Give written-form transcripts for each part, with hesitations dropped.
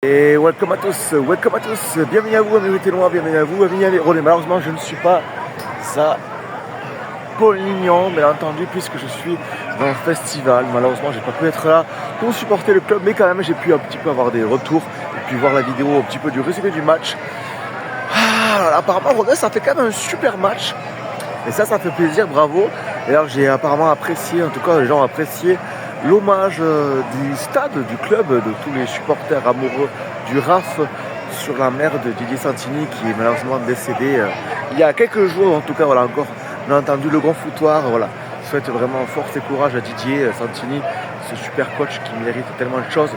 Et welcome à tous, bienvenue à vous, amis ténois, bienvenue à vous, bienvenue à les Rodez. Malheureusement, je ne suis pas à Polignon, bien entendu, puisque je suis dans un festival. Malheureusement, j'ai pas pu être là pour supporter le club, mais quand même, j'ai pu un petit peu avoir des retours et puis voir la vidéo un petit peu du résumé du match. Apparemment, Rodez, ça fait quand même un super match. Et ça fait plaisir, bravo. Et alors, j'ai apparemment apprécié, en tout cas, les gens ont apprécié l'hommage du stade, du club, de tous les supporters amoureux du RAF sur la mère de Didier Santini qui est malheureusement décédé il y a quelques jours. En tout cas, voilà, encore, on a entendu le grand foutoir. Voilà, je souhaite vraiment force et courage à Didier Santini, ce super coach qui mérite tellement de choses.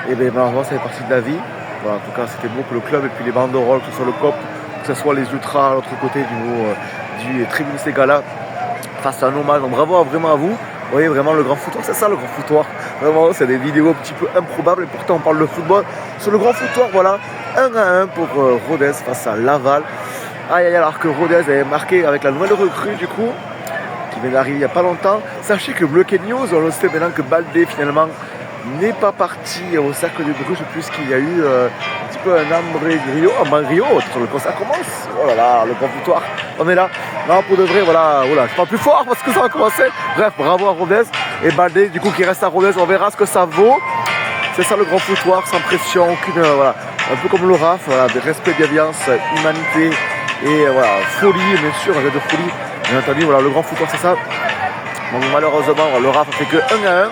Et bien, malheureusement, ça fait partie de la vie. Voilà, en tout cas, c'était beau que le club et puis les banderoles, que ce soit le COP, que ce soit les ultras à l'autre côté du tribune Ségala, fassent un hommage. Donc, bravo vraiment à vous. Vous voyez vraiment le grand foutoir, c'est ça le grand foutoir. Vraiment, c'est des vidéos un petit peu improbables et pourtant on parle de football. Sur le grand foutoir, voilà, 1-1 pour Rodez face à Laval. Alors que Rodez avait marqué avec la nouvelle recrue du coup, qui vient d'arriver il n'y a pas longtemps. Sachez que Bloqué News, on le sait maintenant que Baldé finalement n'est pas parti au cercle de Bruges puisqu'il y a eu un petit peu un Ambregrio, le concert commence. Oh là là, le grand foutoir, on est là. Non, pour de vrai, voilà, je parle plus fort parce que ça va commencer. Bref, bravo à Rodez et Baldé, du coup, qui reste à Rodez, on verra ce que ça vaut. C'est ça le grand foutoir, sans pression, aucune, voilà, un peu comme le RAF, voilà, de respect, bienveillance, humanité et voilà, folie, bien sûr, un jeu de folie. Bien entendu, voilà, le grand foutoir, c'est ça. Donc malheureusement, le RAF a fait que 1-1.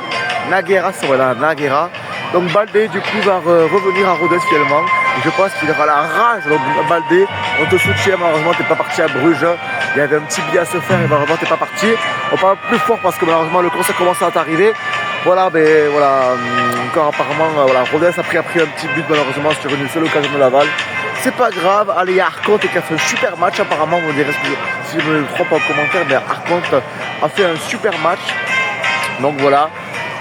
Naguera, voilà, Naguera. Donc Baldé, du coup, va revenir à Rodez finalement. Et je pense qu'il aura la rage. Donc Baldé, on te soutient, malheureusement, t'es pas parti à Bruges. Il y avait un petit billet à se faire et malheureusement, t'es pas parti. On parle plus fort parce que malheureusement, le concert commence à t'arriver. Voilà, mais voilà, encore apparemment, voilà, Rodez a pris un petit but malheureusement sur une seule occasion de Laval. C'est pas grave, allez, Arconte qui a fait un super match apparemment, vous direz si je me trompe en commentaire, mais Arconte a fait un super match. Donc voilà.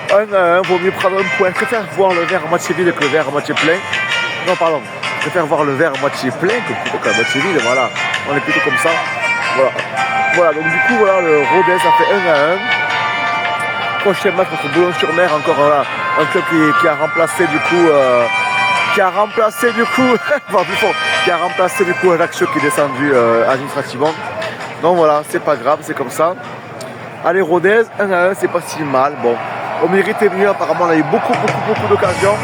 1-1, vaut mieux prendre un point. Je préfère voir le verre à moitié vide que le verre à moitié plein. Non, pardon. Je préfère voir le verre à moitié plein que plutôt qu'à moitié vide. Voilà. On est plutôt comme ça. Voilà. Donc du coup, voilà, le Rodez a fait 1-1. Prochain match contre Boulogne-sur-Mer. Encore voilà, un club qui a remplacé du coup. Qui a remplacé du coup Ajaccio qui est descendu administrativement. Donc voilà, c'est pas grave, c'est comme ça. Allez, Rodez, 1-1, c'est pas si mal. Bon. On méritait mieux, apparemment on a eu beaucoup d'occasions.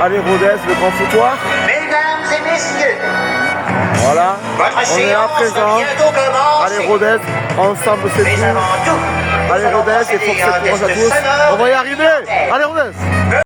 Allez Rodez, le grand foutoir. Mesdames et messieurs, voilà, votre on est à présent. Allez Rodez, ensemble c'est tout. Allez Rodez, et force et courage à tous. On va y arriver. Allez Rodez.